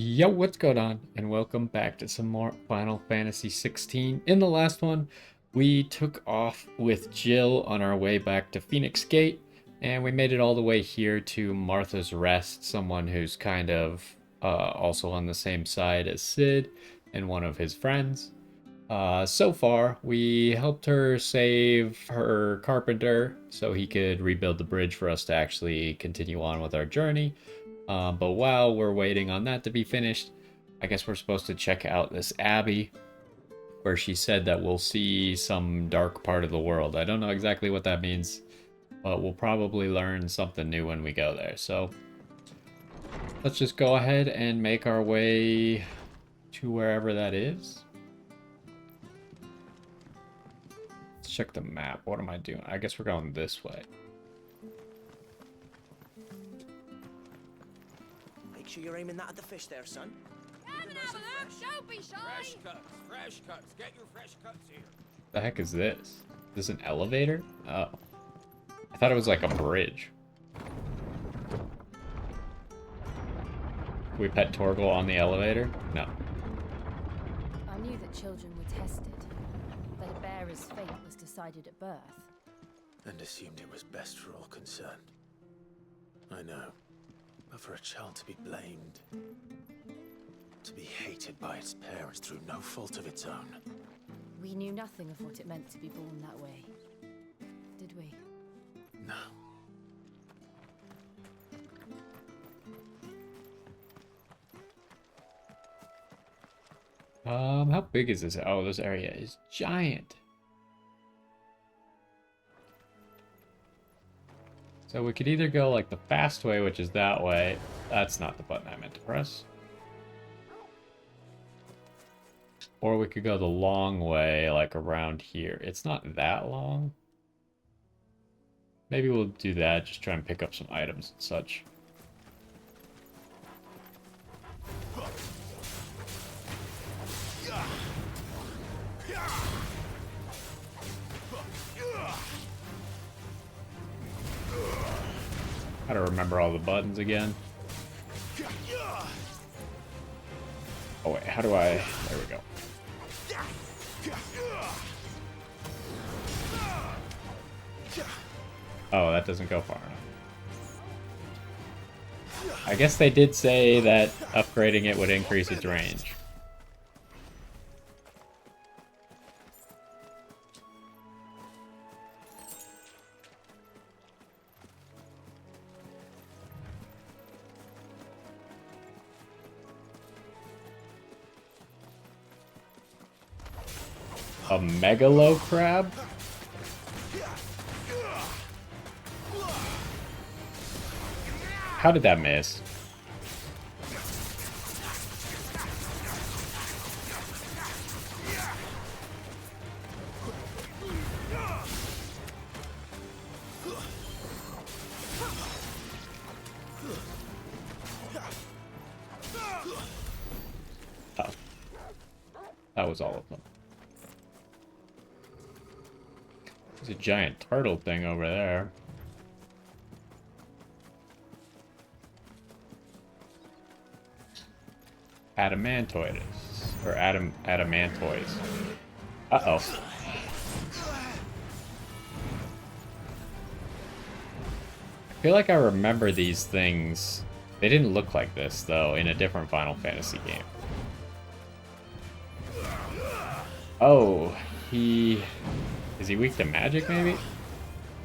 Yo, what's going on? And welcome back to some more Final Fantasy XVI. In the last one, we took off with Jill on our way back to Phoenix Gate, and we made it all the way here to Martha's Rest, someone who's kind of also on the same side as Sid and one of his friends. So far, we helped her save her carpenter so he could rebuild the bridge for us to actually continue on with our journey. But while we're waiting on that to be finished, I guess we're supposed to check out this abbey where she said that we'll see some dark part of the world. I don't know exactly what that means, but we'll probably learn something new when we go there. So let's just go ahead and make our way to wherever that is. Let's check the map. What am I doing? I guess we're going this way. Make sure you're aiming that at the fish there, son. Don't be shy! Fresh cuts. Get your fresh cuts here. The heck is this? Is this an elevator? Oh. I thought it was like a bridge. We pet Torgal on the elevator? No. I knew that children were tested, that a bearer's fate was decided at birth. And assumed it was best for all concerned. I know. But for a child to be blamed, to be hated by its parents through no fault of its own. We knew nothing of what it meant to be born that way, did we? No. How big is this? Oh, this area is giant. So we could either go like the fast way, which is that way. That's not the button I meant to press. Or we could go the long way, like around here. It's not that long. Maybe we'll do that, just try and pick up some items and such. How to remember all the buttons again. Oh wait, how do I... There we go. Oh, that doesn't go far enough. I guess they did say that upgrading it would increase its range. A megalo crab? How did that miss? Oh. That was all of them. There's a giant turtle thing over there. Adamantoids. Or adamantoids. Uh-oh. I feel like I remember these things. They didn't look like this, though, in a different Final Fantasy game. Oh, is he weak to magic, maybe?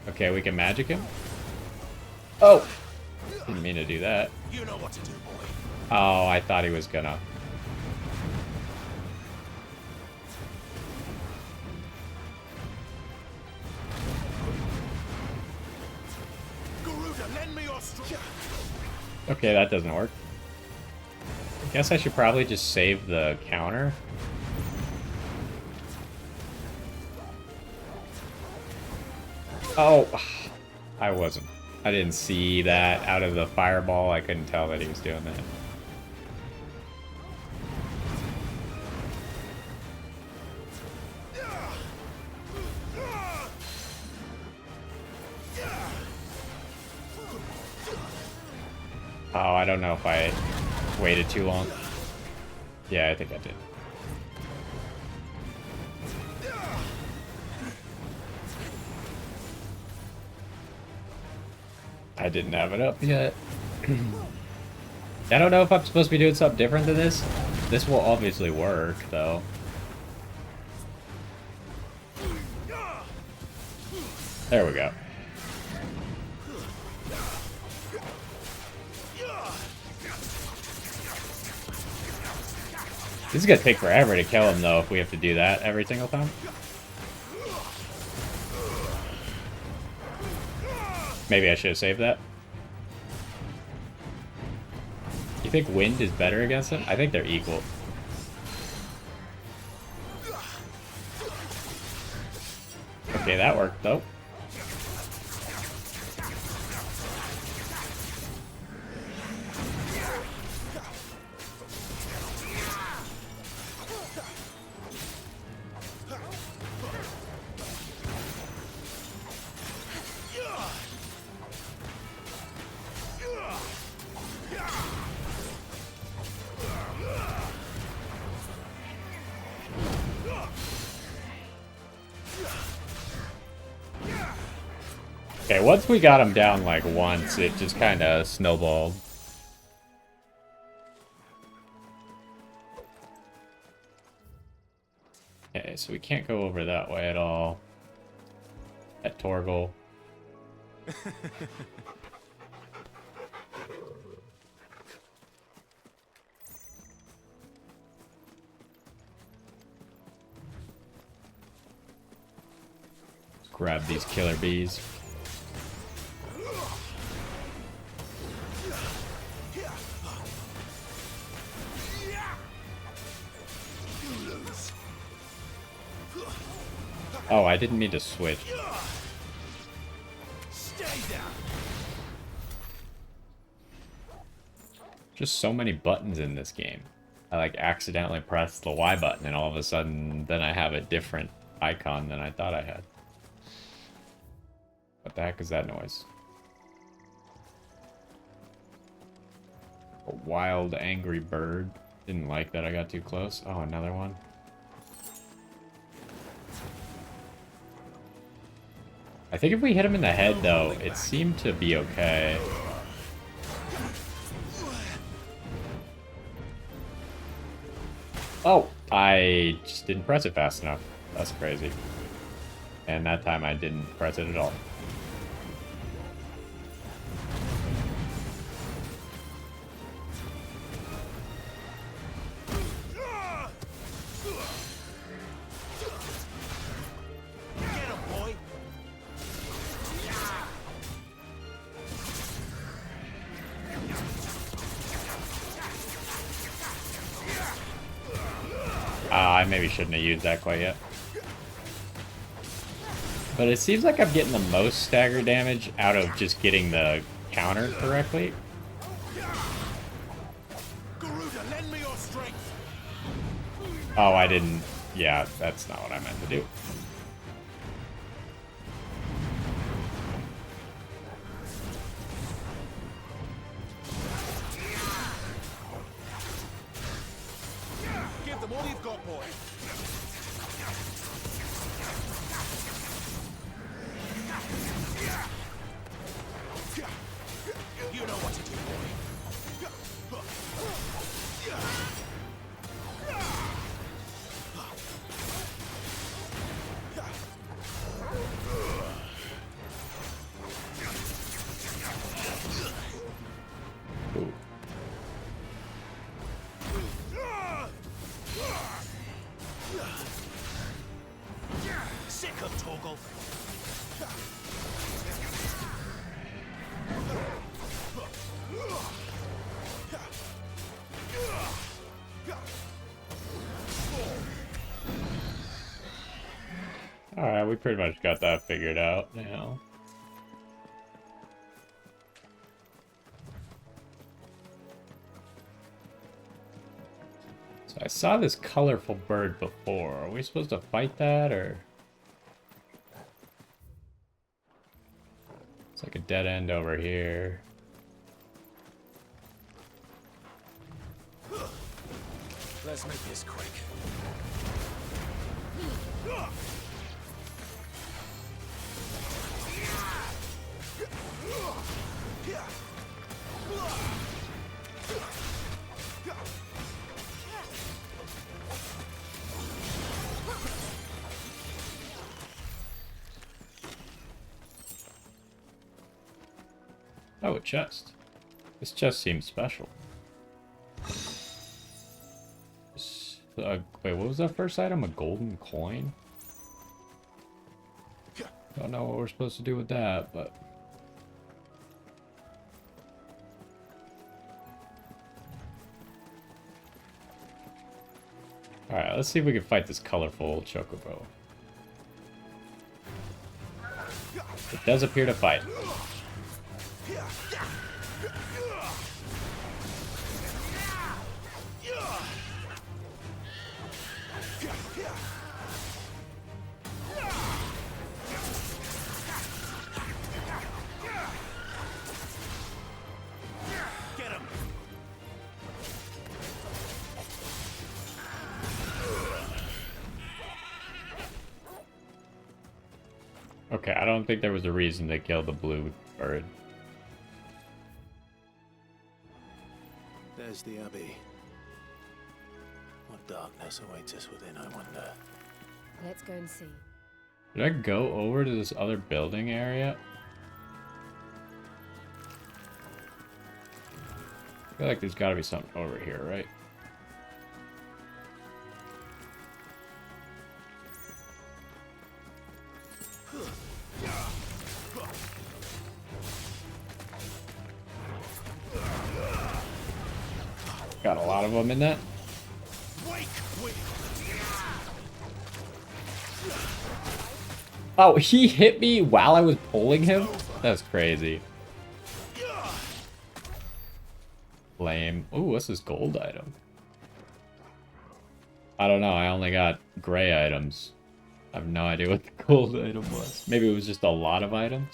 Okay, we can magic him. Oh! Didn't mean to do that. You know what to do, boy. Oh, I thought he was gonna. Garuda, lend me your Okay, that doesn't work. I guess I should probably just save the counter. Oh, I wasn't. I didn't see that out of the fireball. I couldn't tell that he was doing that. Oh, I don't know if I waited too long. Yeah, I think I did. I didn't have it up yet. I don't know if I'm supposed to be doing something different than this. This will obviously work, though. There we go. This is gonna take forever to kill him, though, if we have to do that every single time. Maybe I should have saved that. You think wind is better against him? I think they're equal. Okay, that worked, though. Okay, once we got him down like once, it just kind of snowballed. Okay, so we can't go over that way at all. At Torgal. Let's grab these killer bees. Oh, I didn't mean to switch. Just so many buttons in this game. I like accidentally pressed the Y button and all of a sudden then I have a different icon than I thought I had. What the heck is that noise? A wild angry bird. Didn't like that I got too close. Oh, another one. I think if we hit him in the head, though, it seemed to be okay. Oh, I just didn't press it fast enough. That's crazy. And that time I didn't press it at all. I maybe shouldn't have used that quite yet. But it seems like I'm getting the most stagger damage out of just getting the counter correctly. Oh, I didn't. Yeah, that's not what I meant to do. Give them all you've got, boy. You know what to do, boy. Ooh. Sick of Torgal. Alright, we pretty much got that figured out now. So I saw this colorful bird before. Are we supposed to fight that, or? It's like a dead end over here. Let's make this quick. Oh, a chest. This chest seems special. Wait, what was that first item? A golden coin? Don't know what we're supposed to do with that, but... Alright, let's see if we can fight this colorful chocobo. It does appear to fight. Get him! Okay, I don't think there was a reason to kill the blue bird. There's the Abbey. What darkness awaits us within, I wonder. Let's go and see. Did I go over to this other building area? I feel like there's gotta be something over here, right? Got a lot of them in that. Oh, he hit me while I was pulling him? That's crazy. Lame. Ooh, what's this gold item? I don't know. I only got gray items. I have no idea what the gold item was. Maybe it was just a lot of items.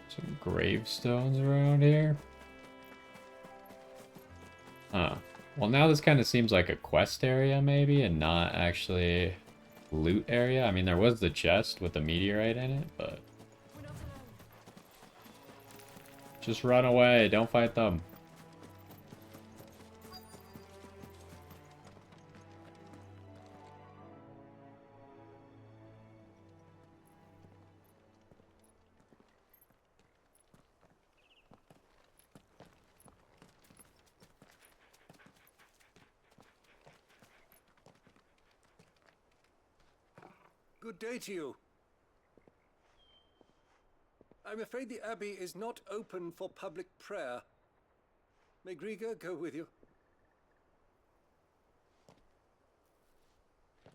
Some gravestones around here. Huh. Well, now this kind of seems like a quest area, maybe, and not actually loot area. I mean, there was the chest with the meteorite in it, but... Just run away. Don't fight them. Good day to you. I'm afraid the Abbey is not open for public prayer. May Griga go with you?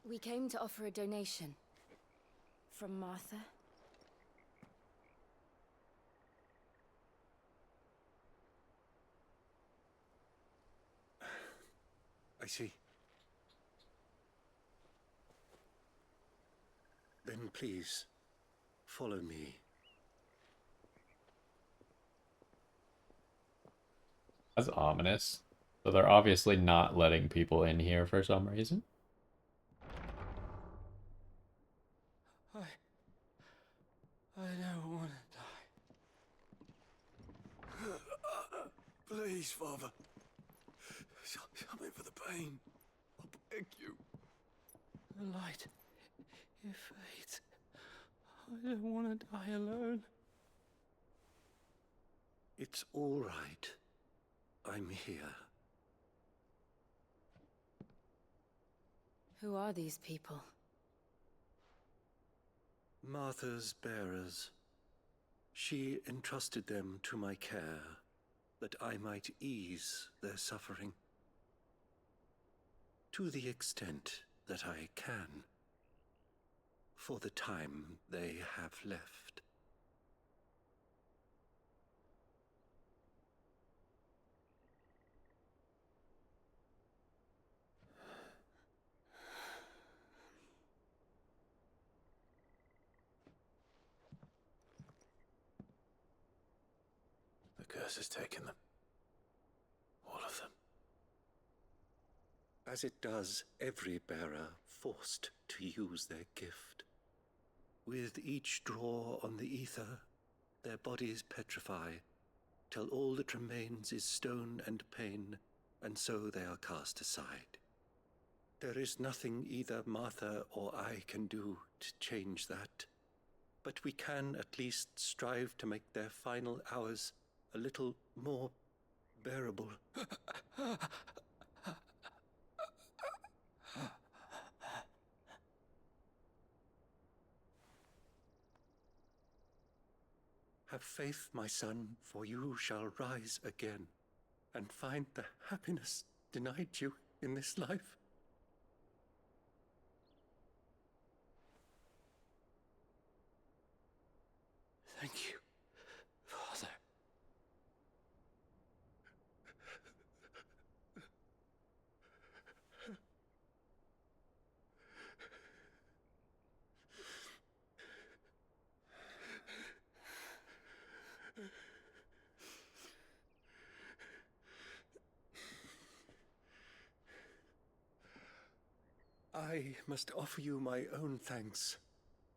We came to offer a donation. From Martha. I see. Then please, follow me. That's ominous. So they're obviously not letting people in here for some reason. I don't want to die. Please, Father. Help me for the pain. I beg you. The light, it fades. I don't want to die alone. It's all right. I'm here. Who are these people? Martha's bearers. She entrusted them to my care, that I might ease their suffering. To the extent that I can, for the time they have left. curse has taken them. All of them. As it does every bearer forced to use their gift. With each draw on the ether, their bodies petrify, till all that remains is stone and pain, and so they are cast aside. There is nothing either Martha or I can do to change that, but we can at least strive to make their final hours a little more bearable. Have faith, my son, for you shall rise again, and find the happiness denied you in this life. Thank you, Father. I must offer you my own thanks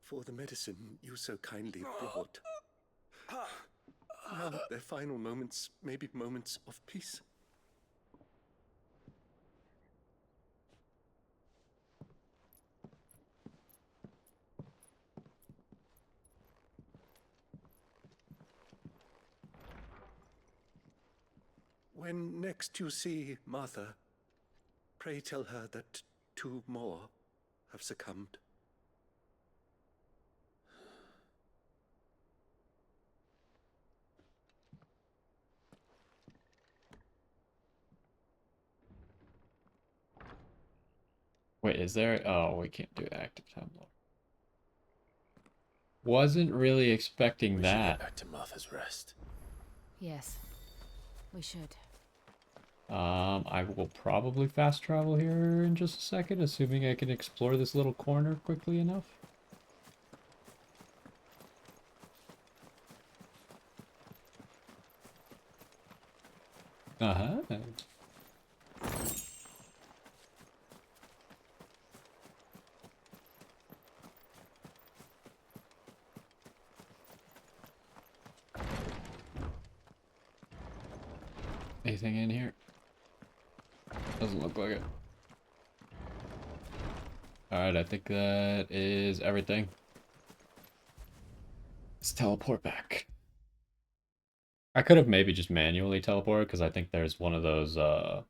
for the medicine you so kindly brought. Now their final moments may be moments of peace. When next you see Martha, pray tell her that 2 more have succumbed. Wait, is there? Oh, we can't do active time lord. Wasn't really expecting We should get that. back to Martha's Rest. Yes, we should. I will probably fast travel here in just a second, assuming I can explore this little corner quickly enough. Uh-huh. Anything in here? Doesn't look like it. Alright, I think that is everything. Let's teleport back. I could have maybe just manually teleported because I think there's one of those, what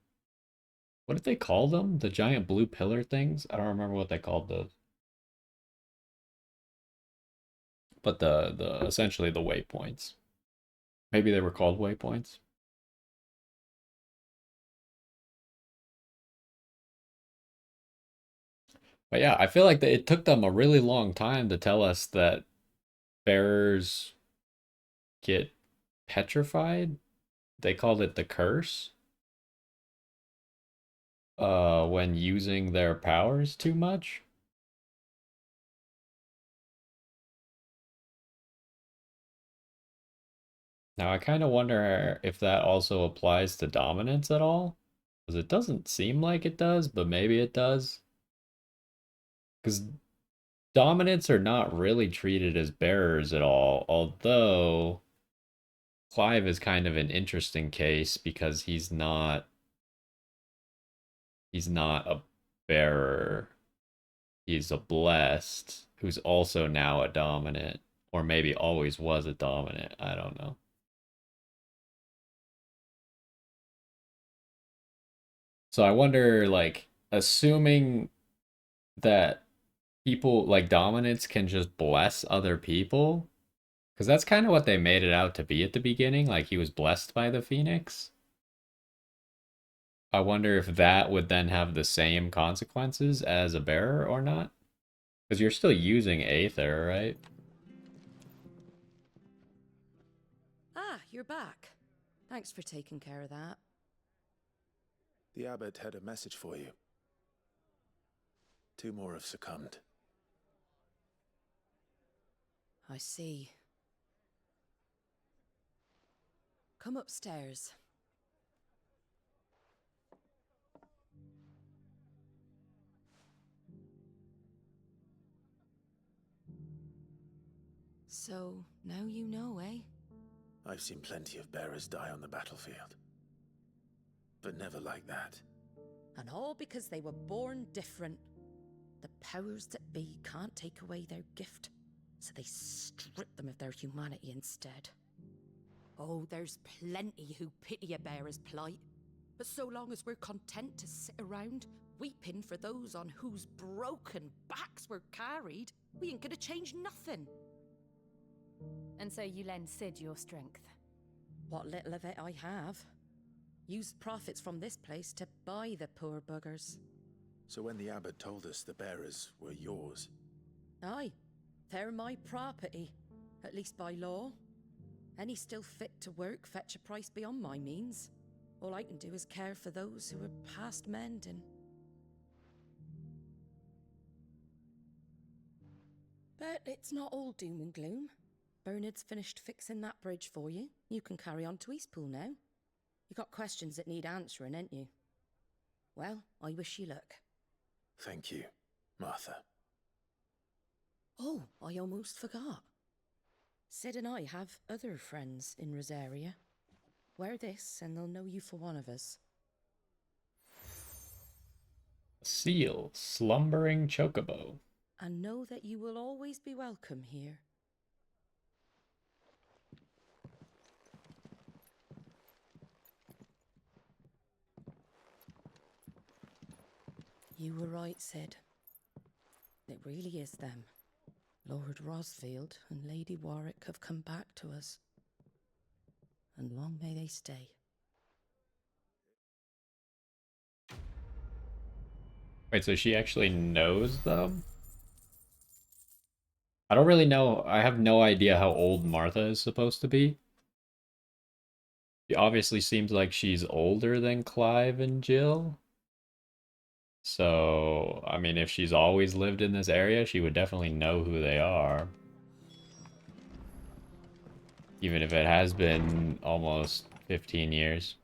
did they call them? The giant blue pillar things? I don't remember what they called those. But the essentially the waypoints. Maybe they were called waypoints. But yeah, I feel like it took them a really long time to tell us that bearers get petrified. They called it the curse. When using their powers too much. Now I kind of wonder if that also applies to dominance at all. Because it doesn't seem like it does, but maybe it does. Because dominants are not really treated as bearers at all, although Clive is kind of an interesting case because he's not a bearer. He's a blessed who's also now a dominant, or maybe always was a dominant. I don't know. So I wonder, like, assuming that people like dominants can just bless other people, because that's kind of what they made it out to be at the beginning. Like he was blessed by the Phoenix. I wonder if that would then have the same consequences as a bearer or not. Because you're still using Aether, right? Ah, you're back. Thanks for taking care of that. The abbot had a message for you. 2 more have succumbed. I see. Come upstairs. So, now you know, eh? I've seen plenty of bearers die on the battlefield. But never like that. And all because they were born different. The powers that be can't take away their gift, so they strip them of their humanity instead. Oh, there's plenty who pity a bearer's plight. But so long as we're content to sit around, weeping for those on whose broken backs we're carried, we ain't gonna change nothing. And so you lend Sid your strength. What little of it I have. Used profits from this place to buy the poor buggers. So when the abbot told us the bearers were yours... Aye, they're my property, at least by law. Any still fit to work fetch a price beyond my means. All I can do is care for those who are past mending. But it's not all doom and gloom. Bernard's finished fixing that bridge for you. You can carry on to Eastpool now. You got questions that need answering, ain't you? Well, I wish you luck. Thank you, Martha. Oh, I almost forgot. Sid and I have other friends in Rosaria. Wear this and they'll know you for one of us. Seal, slumbering chocobo. And know that you will always be welcome here. You were right, Sid. It really is them. Lord Rosfield and Lady Warwick have come back to us. And long may they stay. Wait, so she actually knows them? I don't really know. I have no idea how old Martha is supposed to be. She obviously seems like she's older than Clive and Jill. So, I mean, if she's always lived in this area, she would definitely know who they are. Even if it has been almost 15 years.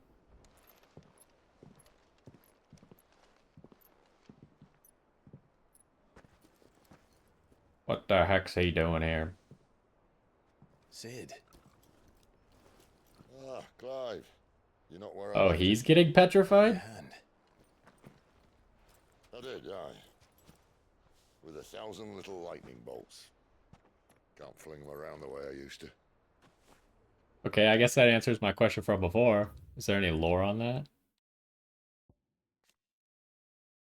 What the heck's he doing here? Sid. Ah, Clive. You're not where I Oh, left he's you. getting Your petrified? hand. I did, aye. With 1,000 little lightning bolts. Can't fling them around the way I used to. Okay, I guess that answers my question from before. Is there any lore on that?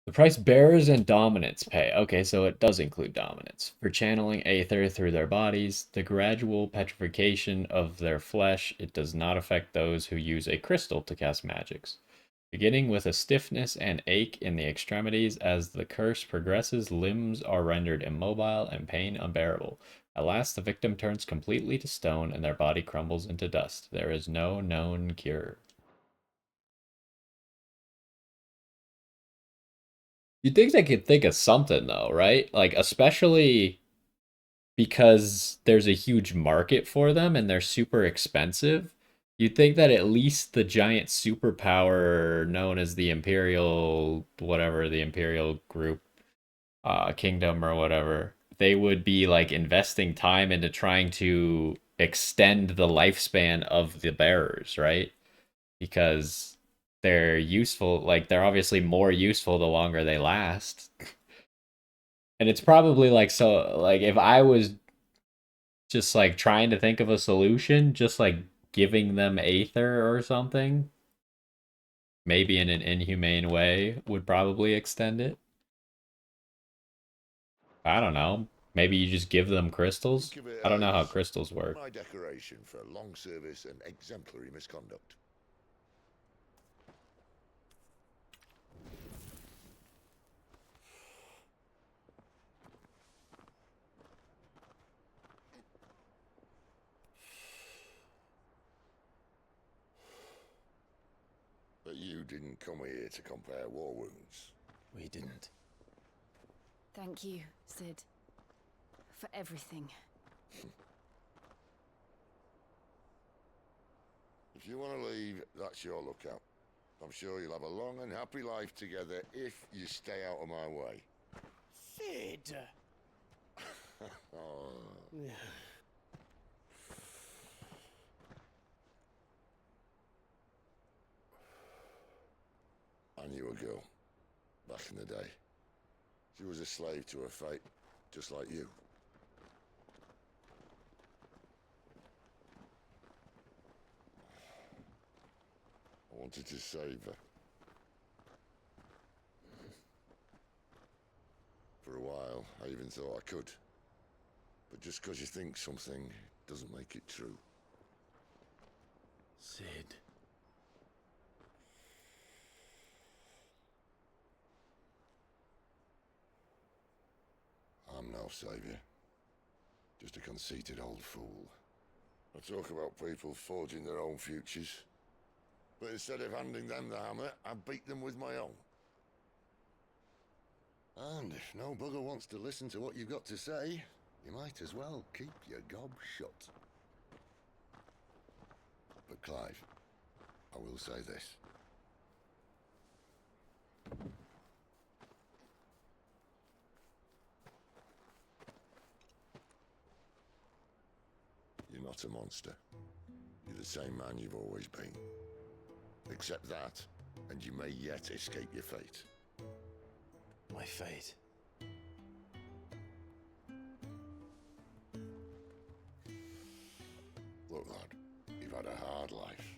The price bearers and dominants pay. Okay, so it does include dominants. For channeling aether through their bodies, the gradual petrification of their flesh, it does not affect those who use a crystal to cast magics. Beginning with a stiffness and ache in the extremities, as the curse progresses, limbs are rendered immobile and pain unbearable. At last, the victim turns completely to stone and their body crumbles into dust. There is no known cure. You'd think they could think of something, though, right? Like, especially because there's a huge market for them and they're super expensive. You'd think that at least the giant superpower known as the Imperial, whatever, the Imperial group, kingdom or whatever, they would be like investing time into trying to extend the lifespan of the bearers, right? Because they're useful, like they're obviously more useful the longer they last. And it's probably like, so like if I was just like trying to think of a solution, just like giving them aether or something, maybe in an inhumane way, would probably extend it. I don't know. Maybe you just give them crystals? Give it I don't know how as crystals work. my decoration for long service and exemplary misconduct. But you didn't come here to compare war wounds. We didn't. Thank you, Sid. For everything. If you want to leave, that's your lookout. I'm sure you'll have a long and happy life together if you stay out of my way. Sid! Oh. I knew a girl back in the day. She was a slave to her fate, just like you. I wanted to save her. For a while, I even thought I could. But just because you think something doesn't make it true. Sid. I'm no savior. Just a conceited old fool. I talk about people forging their own futures. But instead of handing them the hammer, I beat them with my own. And if no bugger wants to listen to what you've got to say, you might as well keep your gob shut. But Clive, I will say this. You're not a monster. You're the same man you've always been. Accept that, and you may yet escape your fate. My fate. Look, lad, you've had a hard life.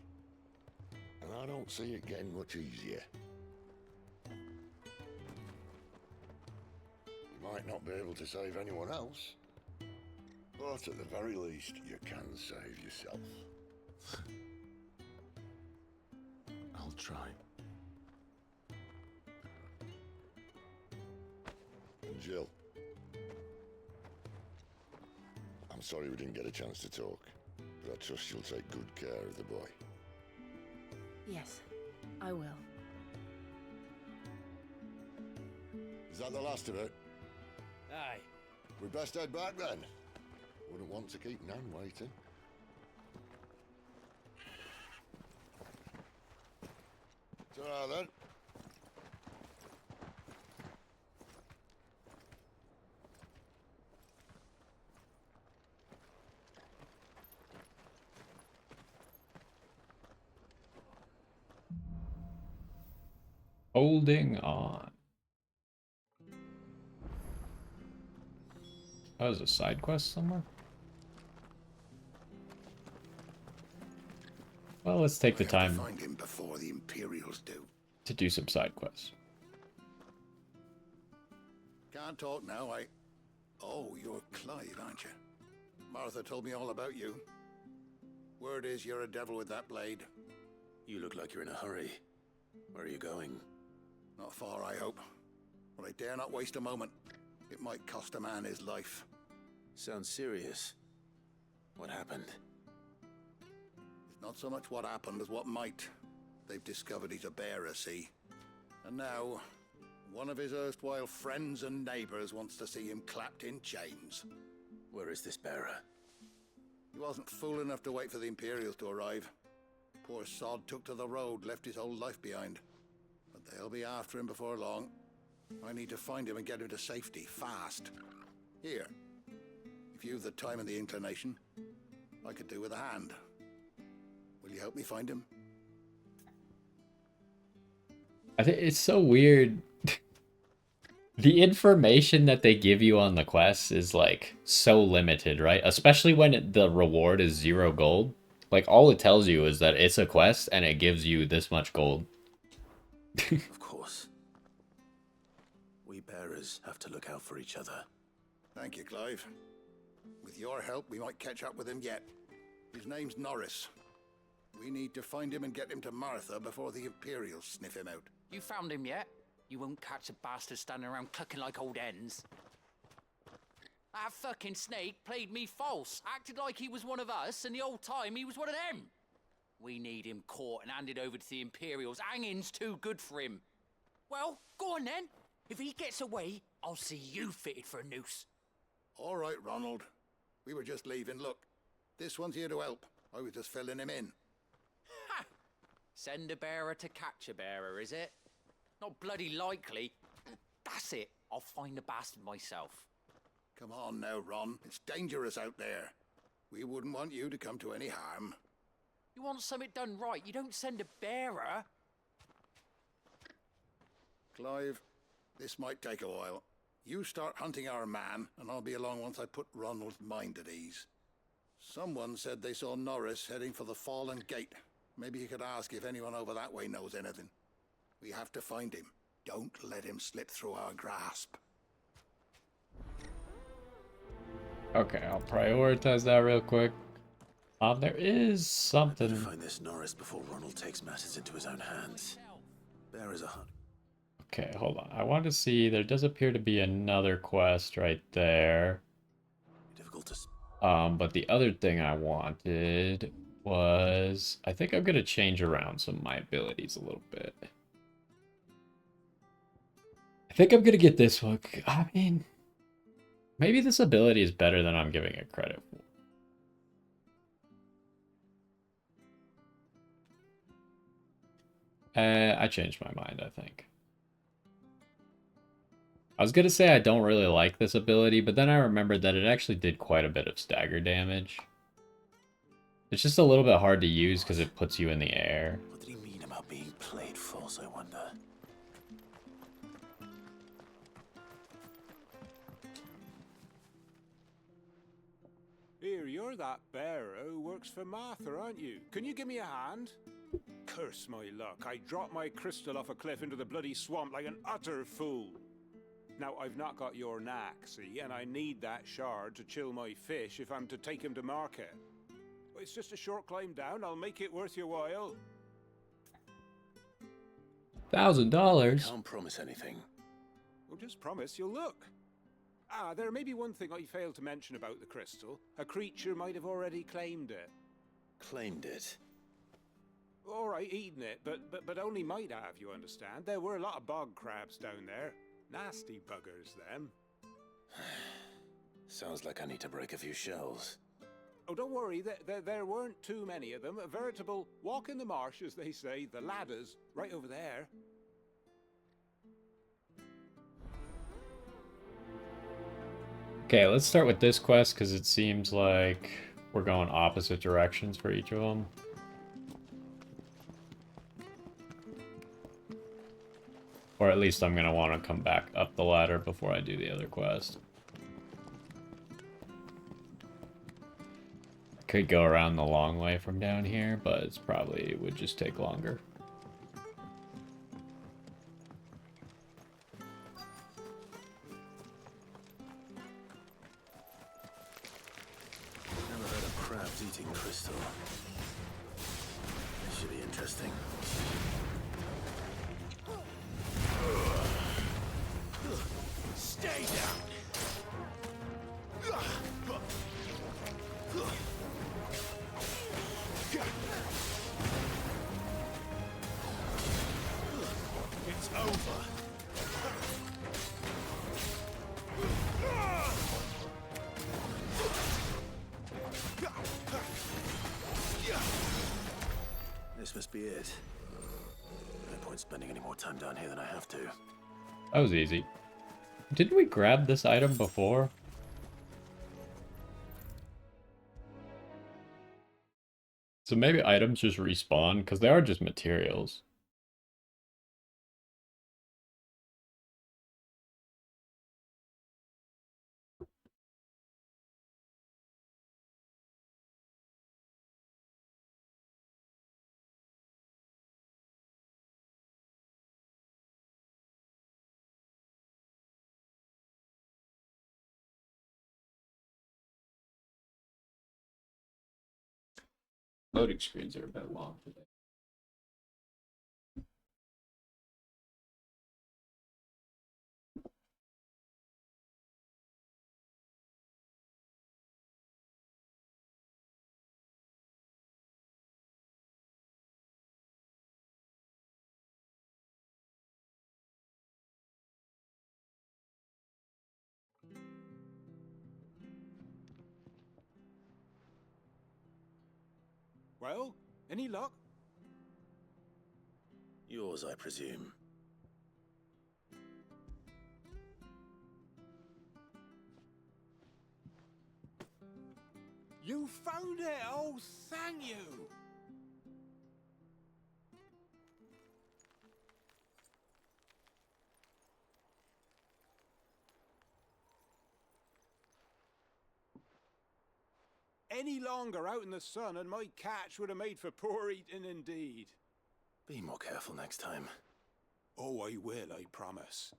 And I don't see it getting much easier. You might not be able to save anyone else, but at the very least, you can save yourself. I'll try. And Jill, I'm sorry we didn't get a chance to talk, but I trust you'll take good care of the boy. Yes, I will. Is that the last of it? Aye. We best head back then. Wouldn't want to keep Nan waiting. Ta-ra then. Holding on. Oh, there's a side quest somewhere? Well, let's take the time Find him before the Imperials do. to do some side quests. Can't talk now, Oh, you're Clive, aren't you? Martha told me all about you. Word is you're a devil with that blade. You look like you're in a hurry. Where are you going? Not far, I hope. But I dare not waste a moment. It might cost a man his life. Sounds serious. What happened? It's not so much what happened as what might. They've discovered he's a bearer, see? And now, one of his erstwhile friends and neighbors wants to see him clapped in chains. Where is this bearer? He wasn't fool enough to wait for the Imperials to arrive. Poor sod took to the road, left his whole life behind. But they'll be after him before long. I need to find him and get him to safety, fast. Here, if you've the time and the inclination, I could do with a hand. Will you help me find him? I think it's so weird. The information that they give you on the quest is like so limited, right? Especially when the reward is 0 gold. Like all it tells you is that it's a quest and it gives you this much gold. Of course. We bearers have to look out for each other. Thank you, Clive. With your help, we might catch up with him yet. His name's Norris. We need to find him and get him to Martha before the Imperials sniff him out. You found him yet? You won't catch a bastard standing around clucking like old hens. That fucking snake played me false, acted like he was one of us, and the whole time he was one of them. We need him caught and handed over to the Imperials. Hanging's too good for him. Well, go on then. If he gets away, I'll see you fitted for a noose. All right, Ronald. We were just leaving. Look, this one's here to help. I was just filling him in. Send a bearer to catch a bearer, is it? Not bloody likely. That's it. I'll find the bastard myself. Come on now, Ron. It's dangerous out there. We wouldn't want you to come to any harm. You want something done right, you don't send a bearer. Clive, this might take a while. You start hunting our man, and I'll be along once I put Ronald's mind at ease. Someone said they saw Norris heading for the Fallen Gate. Maybe you could ask if anyone over that way knows anything. We have to find him. Don't let him slip through our grasp. Okay, I'll prioritize that real quick. There is something. To find this Norris before Ronald takes matters into his own hands. Bear is a hunt. Okay, hold on. I want to see. There does appear to be another quest right there. Difficult to. But the other thing I wanted was, I think I'm gonna change around some of my abilities a little bit. I think I'm gonna get this one. I mean, maybe this ability is better than I'm giving it credit for. I changed my mind, I think. I was gonna say I don't really like this ability, but then I remembered that it actually did quite a bit of stagger damage. It's just a little bit hard to use because it puts you in the air. What did he mean about being played false, I wonder? Here, you're that bearer who works for Martha, aren't you? Can you give me a hand? Curse my luck, I dropped my crystal off a cliff into the bloody swamp like an utter fool. Now, I've not got your knack, see, and I need that shard to chill my fish if I'm to take him to market. It's just a short climb down, I'll make it worth your while. $1,000? Can't promise anything. Well, just promise you'll look. Ah, there may be one thing I failed to mention about the crystal. A creature might have already claimed it. Claimed it. All right, eaten it, but only might have, you understand. There were a lot of bog crabs down there. Nasty buggers, them. Sounds like I need to break a few shells. Oh, don't worry, there weren't too many of them. A veritable walk in the marsh, as they say, the ladders, right over there. Okay, let's start with this quest because it seems like we're going opposite directions for each of them. Or at least I'm going to want to come back up the ladder before I do the other quest. I could go around the long way from down here, but it's probably would just take longer. Never heard of crabs eating crystal. This should be interesting. Stay down! It's over. This must be it. No point spending any more time down here than I have to. That was easy. Didn't we grab this item before? So maybe items just respawn, because they are just materials. Loading screens are a bit long today. Well, any luck? Yours, I presume. You found it! Oh, thank you! Any longer out in the sun and my catch would have made for poor eating indeed. Be more careful next time. Oh, I will, I promise.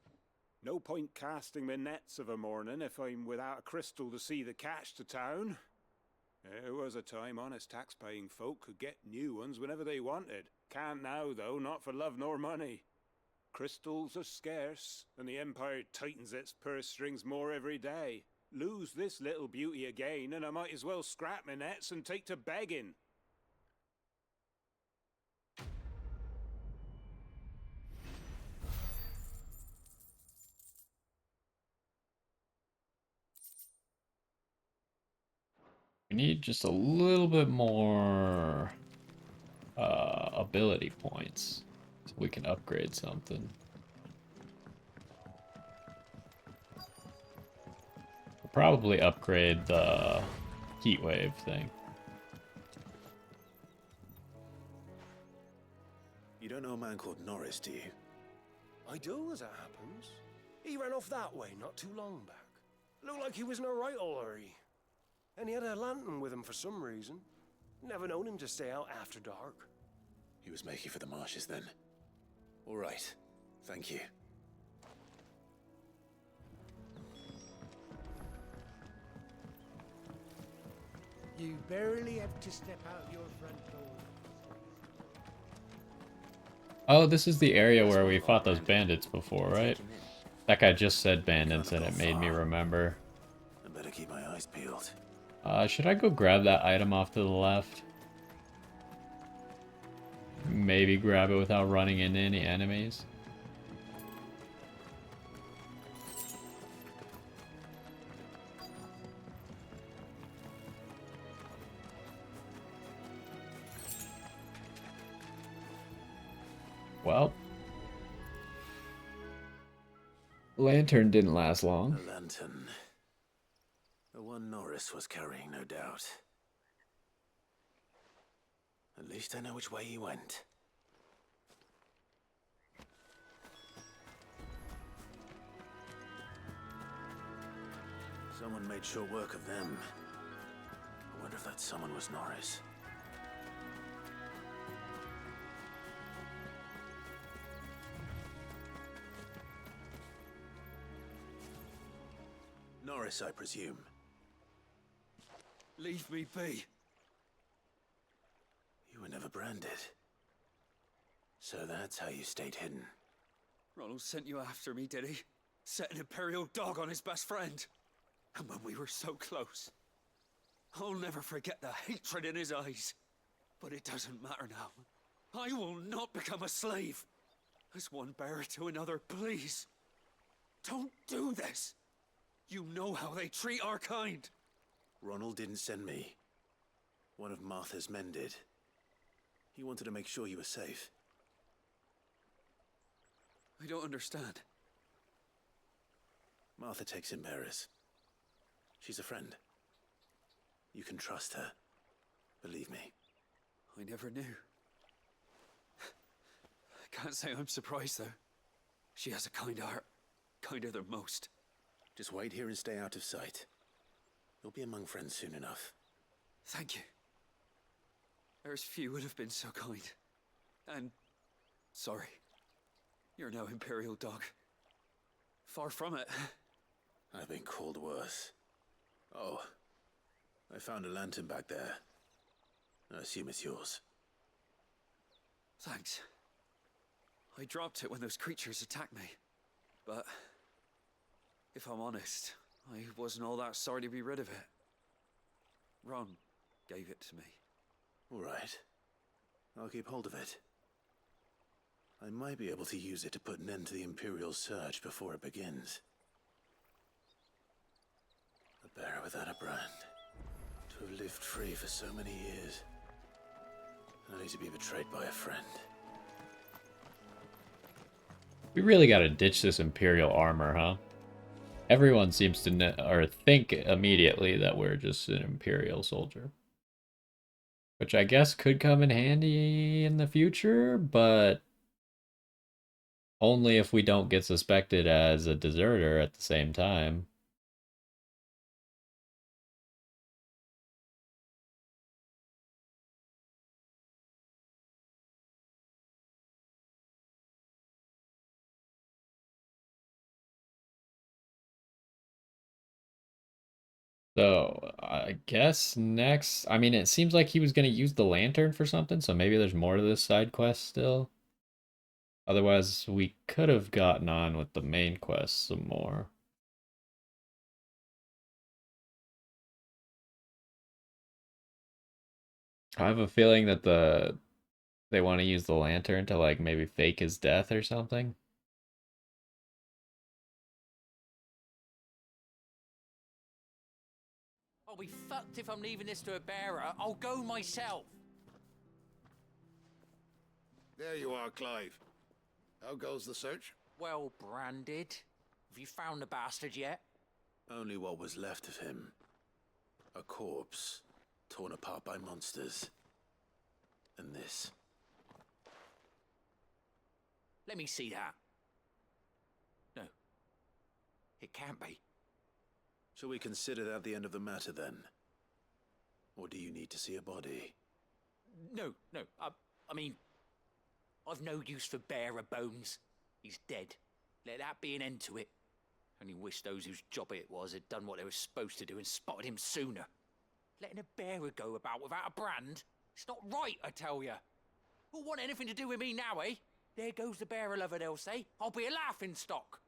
No point casting my nets of a morning if I'm without a crystal to see the catch to town. There was a time honest tax-paying folk could get new ones whenever they wanted. Can't now, though, not for love nor money. Crystals are scarce, and the Empire tightens its purse strings more every day. Lose this little beauty again, and I might as well scrap my nets and take to begging. We need just a little bit more ability points so we can upgrade something. We'll probably upgrade the heat wave thing. You don't know a man called Norris, do you? I do, as it happens. He ran off that way not too long back. Looked like he was in a right hurry. And he had a lantern with him for some reason. Never known him to stay out after dark. He was making for the marshes then. All right. Thank you. You barely have to step out your front door. Oh, this is the area where we fought those bandits before, right? That guy just said bandits and it made me remember. I better keep my eyes peeled. Should I go grab that item off to the left? Maybe grab it without running into any enemies. Well, lantern didn't last long. A lantern. The one Norris was carrying, no doubt. At least I know which way he went. Someone made sure work of them. I wonder if that someone was Norris. Norris, I presume. Leave me be. You were never branded. So that's how you stayed hidden. Ronald sent you after me, did he? Set an Imperial dog on his best friend. And when we were so close. I'll never forget the hatred in his eyes. But it doesn't matter now. I will not become a slave. As one bearer to another, please. Don't do this. You know how they treat our kind. Ronald didn't send me. One of Martha's men did. He wanted to make sure you were safe. I don't understand. Martha takes in bearers. She's a friend. You can trust her. Believe me. I never knew. I can't say I'm surprised, though. She has a kind heart. Kinder than most. Just wait here and stay out of sight. You'll be among friends soon enough. Thank you. There's few would have been so kind. And sorry. You're no Imperial dog. Far from it. I've been called worse. Oh, I found a lantern back there. I assume it's yours. Thanks. I dropped it when those creatures attacked me. But if I'm honest, I wasn't all that sorry to be rid of it. Ron gave it to me. All right. I'll keep hold of it. I might be able to use it to put an end to the Imperial surge before it begins. A bearer without a brand. To have lived free for so many years. Only to be betrayed by a friend. We really gotta ditch this Imperial armor, huh? Everyone seems to or think immediately that we're just an Imperial soldier. Which I guess could come in handy in the future, but only if we don't get suspected as a deserter at the same time. So, I guess next... I mean, it seems like he was going to use the lantern for something, so maybe there's more to this side quest still. Otherwise, we could have gotten on with the main quest some more. I have a feeling that they want to use the lantern to, like, maybe fake his death or something. I'll be fucked if I'm leaving this to a bearer. I'll go myself. There you are, Clive. How goes the search? Well branded. Have you found the bastard yet? Only what was left of him. A corpse, torn apart by monsters. And this. Let me see that. No. It can't be. Shall we consider that the end of the matter, then? Or do you need to see a body? No. I mean, I've no use for bearer bones. He's dead. Let that be an end to it. Only wish those whose job it was had done what they were supposed to do and spotted him sooner. Letting a bearer go about without a brand? It's not right, I tell you. Who'll want anything to do with me now, eh? There goes the bearer lover, they'll say. I'll be a laughingstock.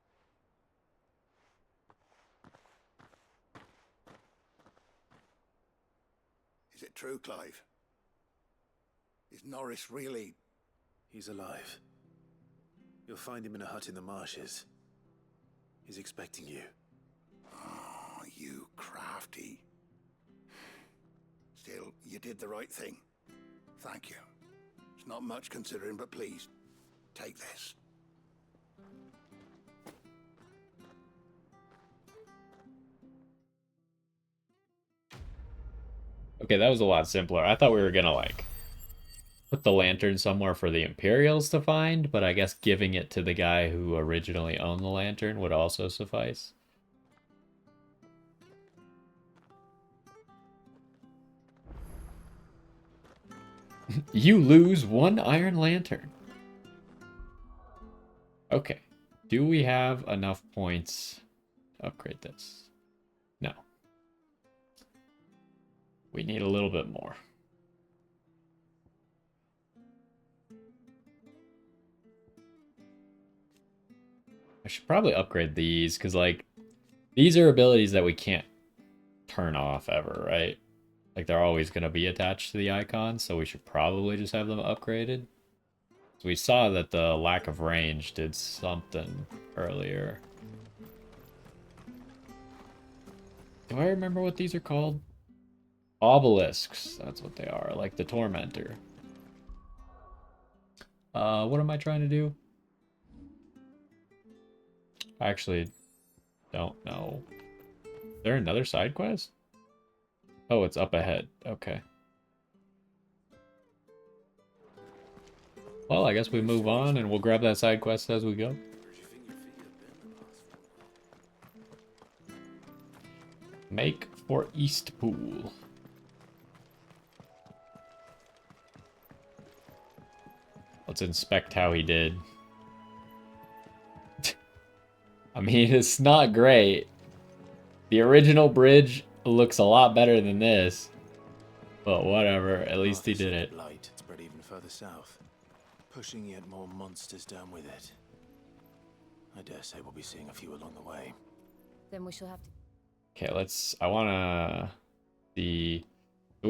Is it true, Clive? Is Norris really... He's alive. You'll find him in a hut in the marshes. He's expecting you. Oh, you crafty. Still, you did the right thing. Thank you. It's not much considering, but please, take this. Okay, that was a lot simpler. I thought we were gonna, like, put the lantern somewhere for the Imperials to find, but I guess giving it to the guy who originally owned the lantern would also suffice. You lose 1 iron lantern. Okay. Do we have enough points to upgrade this? No. We need a little bit more. I should probably upgrade these, because, like, these are abilities that we can't turn off ever, right? Like, they're always going to be attached to the icon, so we should probably just have them upgraded. So we saw that the lack of range did something earlier. Do I remember what these are called? Obelisks, that's what they are, like the Tormentor. What am I trying to do? I actually don't know. Is there another side quest? Oh, it's up ahead. Okay. Well, I guess we move on and we'll grab that side quest as we go. Make for Eastpool. Let's inspect how he did. I mean, it's not great. The original bridge looks a lot better than this. But whatever, at least he did it. Light spread even further south, pushing yet more monsters down with it. I dare say we'll be seeing a few along the way. Then we shall have to... Okay, let's... I wanna... We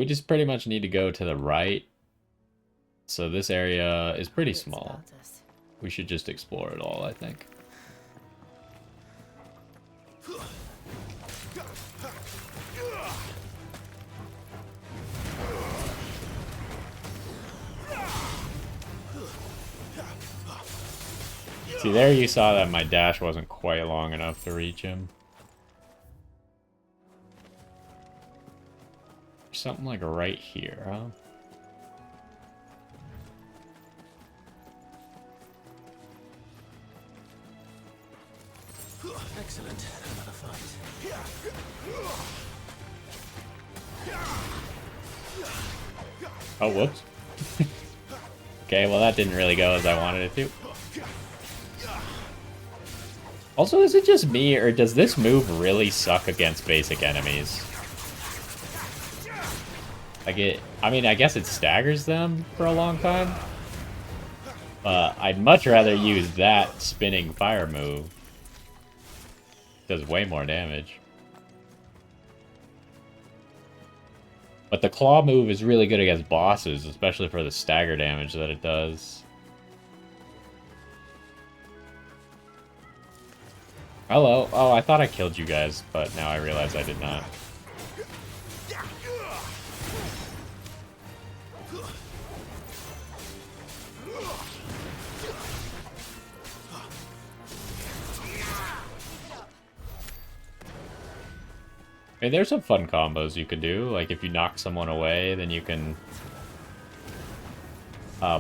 just pretty much need to go to the right. So this area is pretty small. We should just explore it all, I think. See, there you saw that my dash wasn't quite long enough to reach him. Something like right here, huh? Excellent. Another fight. Oh, whoops. Okay, well that didn't really go as I wanted it to. Also, is it just me, or does this move really suck against basic enemies? Like I mean, I guess it staggers them for a long time. But I'd much rather use that spinning fire move. Does way more damage. But the claw move is really good against bosses, especially for the stagger damage that it does. Hello. Oh, I thought I killed you guys, but now I realize I did not. I mean, there's some fun combos you could do. Like, if you knock someone away, then you can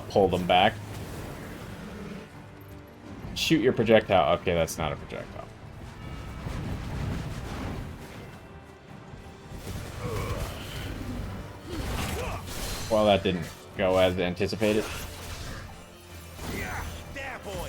pull them back. Shoot your projectile. Okay, that's not a projectile. Well, that didn't go as anticipated. There, boy.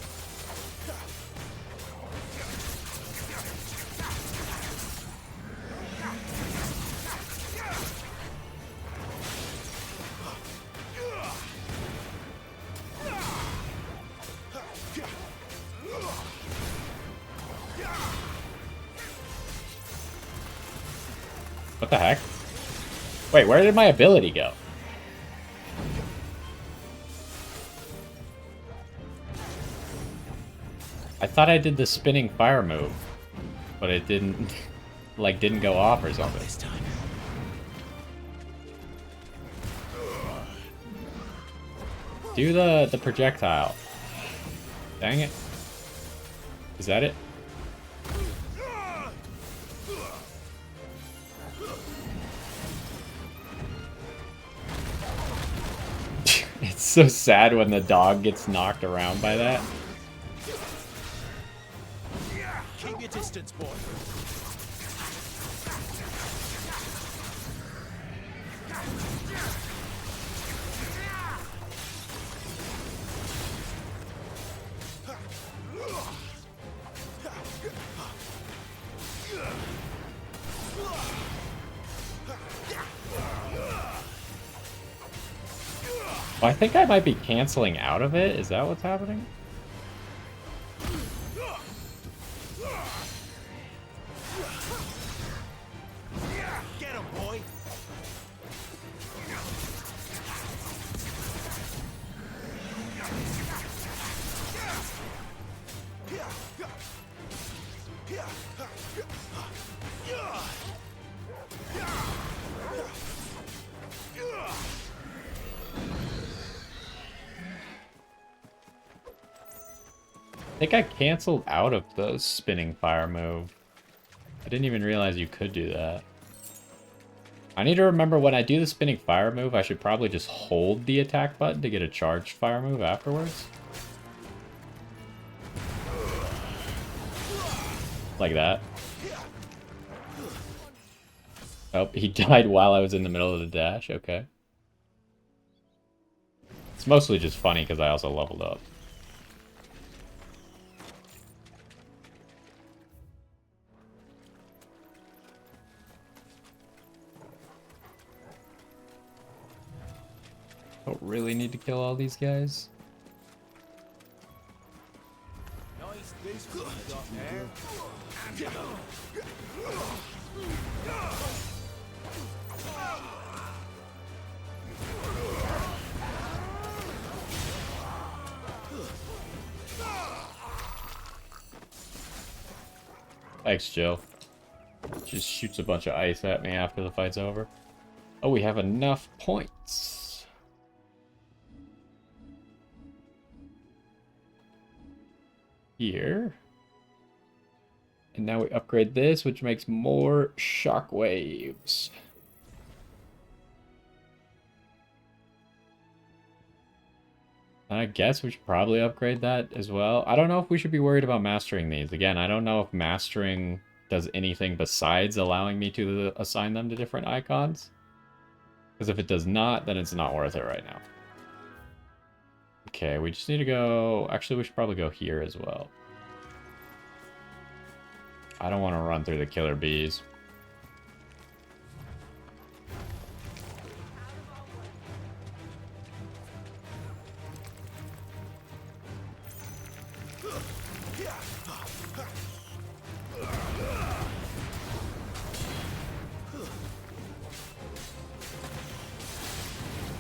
What the heck? Wait, where did my ability go? I thought I did the spinning fire move, but it didn't, like, didn't go off or something. This time. Do the projectile. Dang it. Is that it? It's so sad when the dog gets knocked around by that. Keep your distance, boy. Oh, I think I might be canceling out of it. Is that what's happening? Get him, boy. I think I canceled out of the spinning fire move. I didn't even realize you could do that. I need to remember when I do the spinning fire move, I should probably just hold the attack button to get a charged fire move afterwards. Like that. Oh, he died while I was in the middle of the dash. Okay. It's mostly just funny because I also leveled up. Don't really need to kill all these guys. Nice boost you got there. Thanks, Jill. Just shoots a bunch of ice at me after the fight's over. Oh, we have enough points. here. And now we upgrade this, which makes more shockwaves. And I guess we should probably upgrade that as well. I don't know if we should be worried about mastering these. Again, I don't know if mastering does anything besides allowing me to assign them to different icons. Because if it does not, then it's not worth it right now. Okay, we just need to go... Actually, we should probably go here as well. I don't want to run through the killer bees.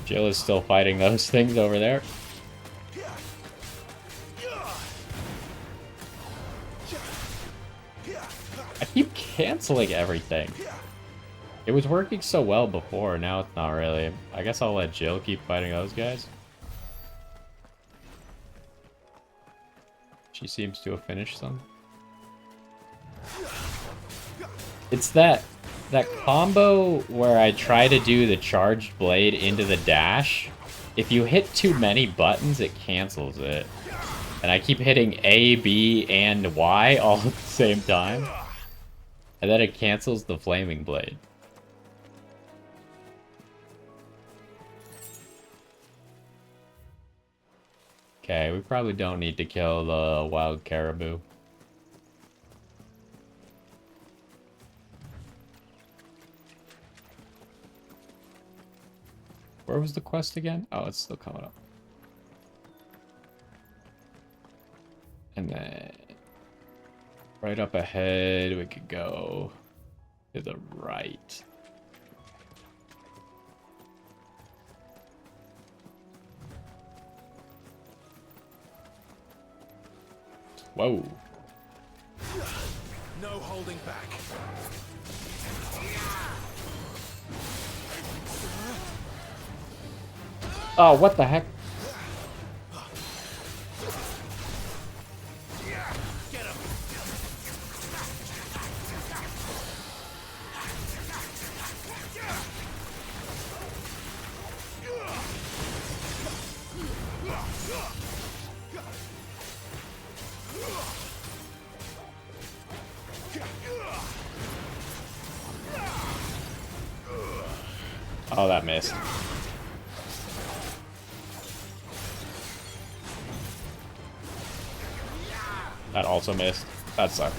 Jill is still fighting those things over there. I keep canceling everything. It was working so well before, now it's not really. I guess I'll let Jill keep fighting those guys. She seems to have finished some. It's that combo where I try to do the charged blade into the dash. If you hit too many buttons, it cancels it. And I keep hitting A, B, and Y all at the same time. And then it cancels the flaming blade. Okay, we probably don't need to kill the wild caribou. Where was the quest again? Oh, it's still coming up. And then right up ahead, we could go to the right. Whoa. No holding back. Oh, what the heck? Oh, that missed. That also missed. That sucked.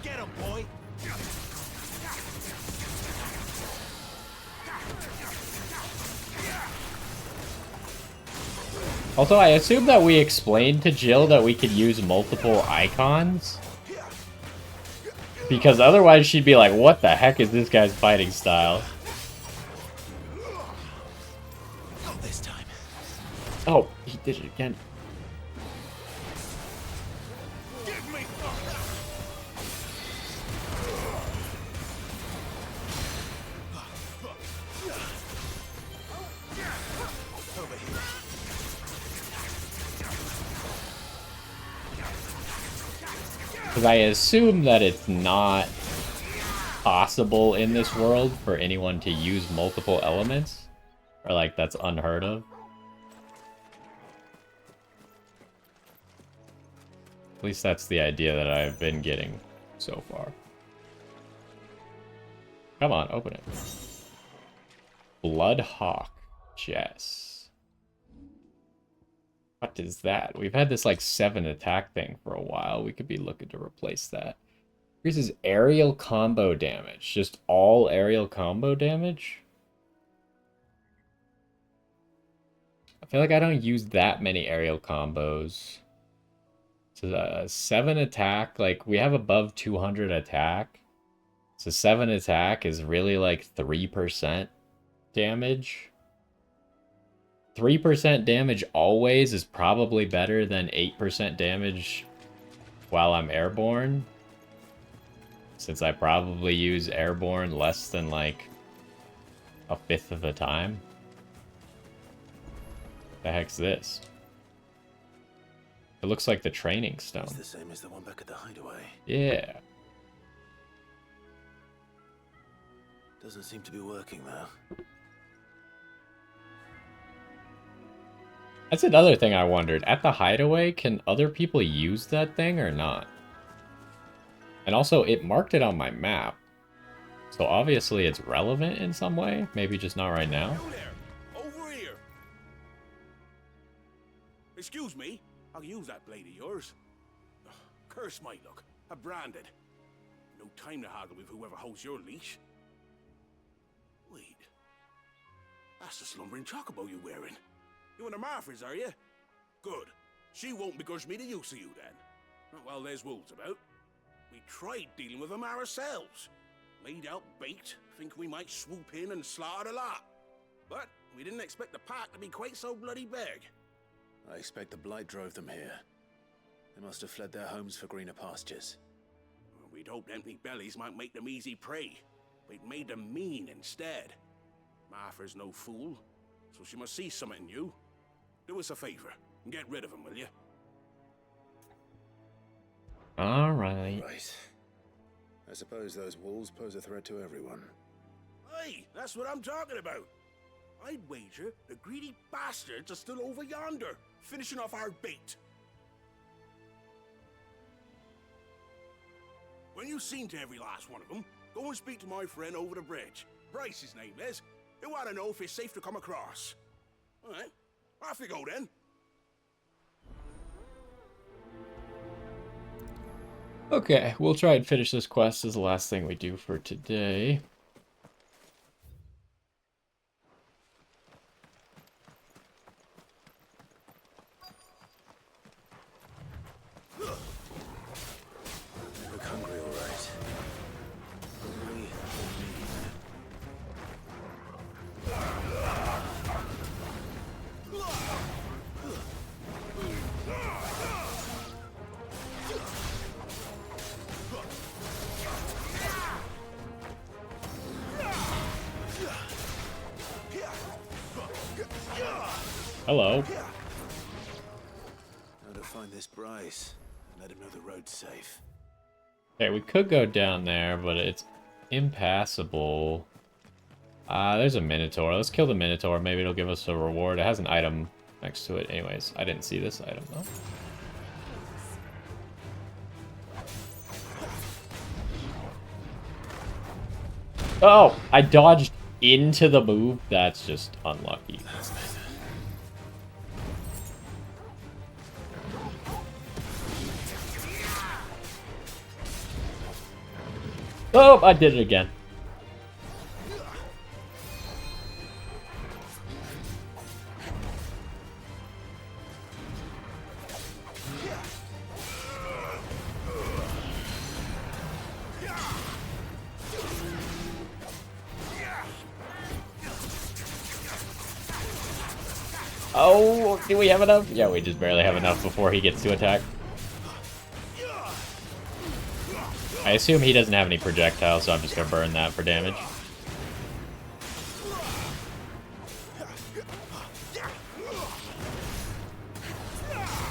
Get him, boy. Also, I assume that we explained to Jill that we could use multiple icons. Because otherwise she'd be like, what the heck is this guy's fighting style? Not this time. Oh, he did it again. Give me over here. Because I assume that it's not possible in this world for anyone to use multiple elements. Or like, that's unheard of. At least that's the idea that I've been getting so far. Come on, open it. Bloodhawk Jess. What is that? We've had this like 7 attack thing for a while. We could be looking to replace that. Increases aerial combo damage. Just all aerial combo damage? I feel like I don't use that many aerial combos. So 7 attack, like we have above 200 attack. So 7 attack is really like 3% damage. 3% damage always is probably better than 8% damage while I'm airborne. since I probably use airborne less than like a fifth of the time. The heck's this? It looks like the training stone. It's the same as the one back at the hideaway. Yeah. Doesn't seem to be working though. That's another thing I wondered. At the hideaway, can other people use that thing or not? And also, it marked it on my map. So obviously it's relevant in some way. Maybe just not right now. You there! Over here! Excuse me, I'll use that blade of yours. Ugh, curse my luck. I'm branded. No time to haggle with whoever holds your leash. Wait. That's the slumbering chocobo you're wearing. You and the Marthas, are you? Good. She won't begrudge me the use of you then. Not while there's wolves about. We tried dealing with them ourselves. Laid out bait, think we might swoop in and slaughter the lot. But we didn't expect the pack to be quite so bloody big. I expect the blight drove them here. They must have fled their homes for greener pastures. Well, we'd hoped empty bellies might make them easy prey, but it made them mean instead. Martha's no fool, so she must see something in you. Do us a favor and get rid of them, will you? Alright. Right. I suppose those wolves pose a threat to everyone. Hey, that's what I'm talking about. I'd wager the greedy bastards are still over yonder, finishing off our bait. When you've seen to every last one of them, go and speak to my friend over the bridge. Bryce, his name is. He'll want to know if it's safe to come across. All right, off you go then. Okay, we'll try and finish this quest as the last thing we do for today. They look hungry, all right. Hungry Hello. Now to find this Bryce and let him know the road's safe. Okay, we could go down there, but it's impassable. There's a Minotaur. Let's kill the Minotaur. Maybe it'll give us a reward. It has an item next to it. Anyways, I didn't see this item, though. Oh, I dodged into the move. That's just unlucky. Oh, I did it again. Oh, do we have enough? Yeah, we just barely have enough before he gets to attack. I assume he doesn't have any projectiles, so I'm just gonna burn that for damage.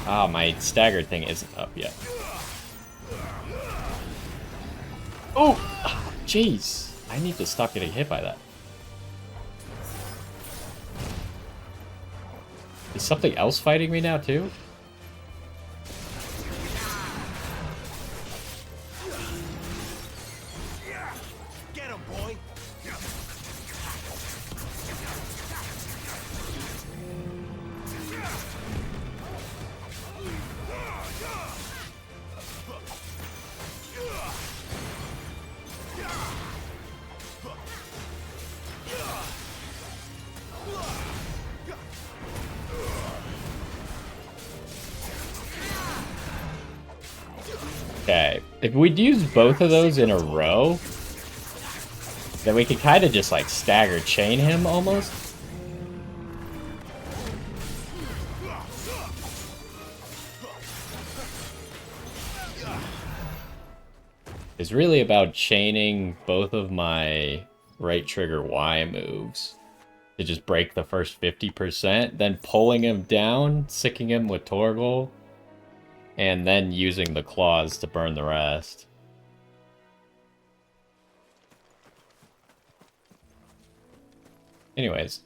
Ah, my staggered thing isn't up yet. Oh, jeez. I need to stop getting hit by that. Is something else fighting me now, too? Get him, boy. Okay, if we'd use both of those in a row, then we could kind of just like stagger chain him almost. is really about chaining both of my right trigger Y moves to just break the first 50%, then pulling him down, sicking him with Torgal, and then using the claws to burn the rest. Anyways,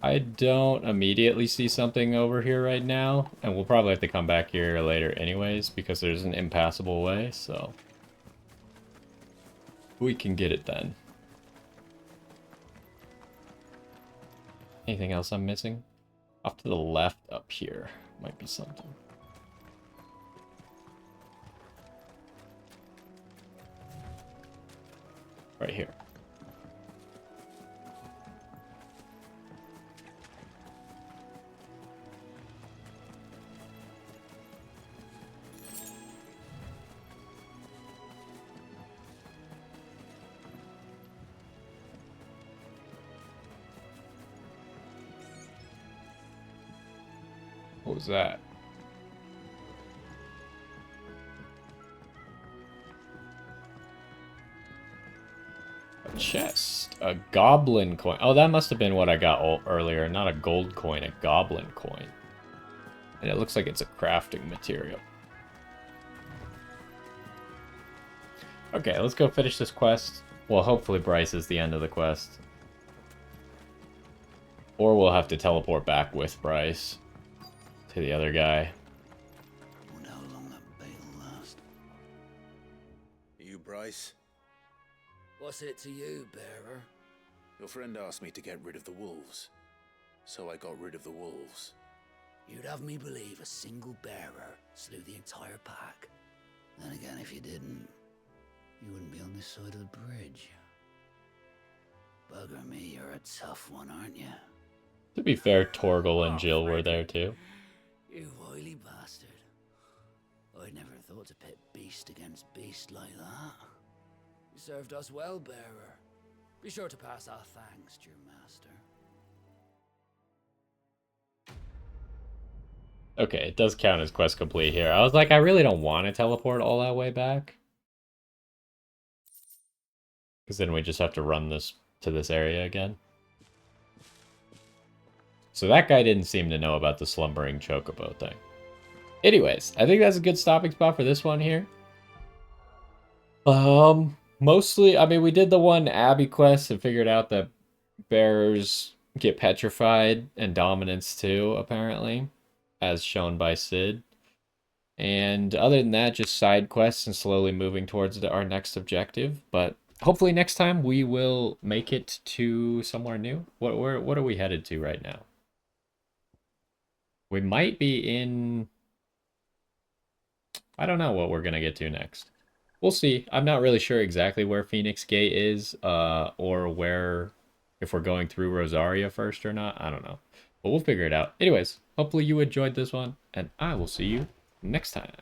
I don't immediately see something over here right now, and we'll probably have to come back here later anyways, because there's an impassable way, so we can get it then. Anything else I'm missing? Off to the left up here might be something. Right here. What was that? A chest. A goblin coin. Oh, that must have been what I got earlier. Not a gold coin, a goblin coin. And it looks like it's a crafting material. Okay, let's go finish this quest. Well, hopefully Bryce is the end of the quest. Or we'll have to teleport back with Bryce to the other guy. Wonder how long that bait'll last. You, Bryce? What's it to you, bearer? Your friend asked me to get rid of the wolves. So I got rid of the wolves. You'd have me believe a single bearer slew the entire pack. Then again, if you didn't, you wouldn't be on this side of the bridge. Bugger me, you're a tough one, aren't you? To be fair, Torgal and Jill were there too. You wily bastard. I'd never thought to pit beast against beast like that. You served us well, bearer. Be sure to pass our thanks to your master. Okay, it does count as quest complete here. I was like, I really don't want to teleport all that way back. Because then we just have to run this to this area again. So that guy didn't seem to know about the slumbering chocobo thing. Anyways, I think that's a good stopping spot for this one here. Mostly, I mean, we did the one Abbey quest and figured out that bearers get petrified and dominance too, apparently, as shown by Sid. And other than that, just side quests and slowly moving towards our next objective. But hopefully next time we will make it to somewhere new. What are we headed to right now? We might be in... I don't know what we're going to get to next. We'll see. I'm not really sure exactly where Phoenix Gate is, or where... if we're going through Rosaria first or not. I don't know. But we'll figure it out. Anyways, hopefully you enjoyed this one, and I will see you next time.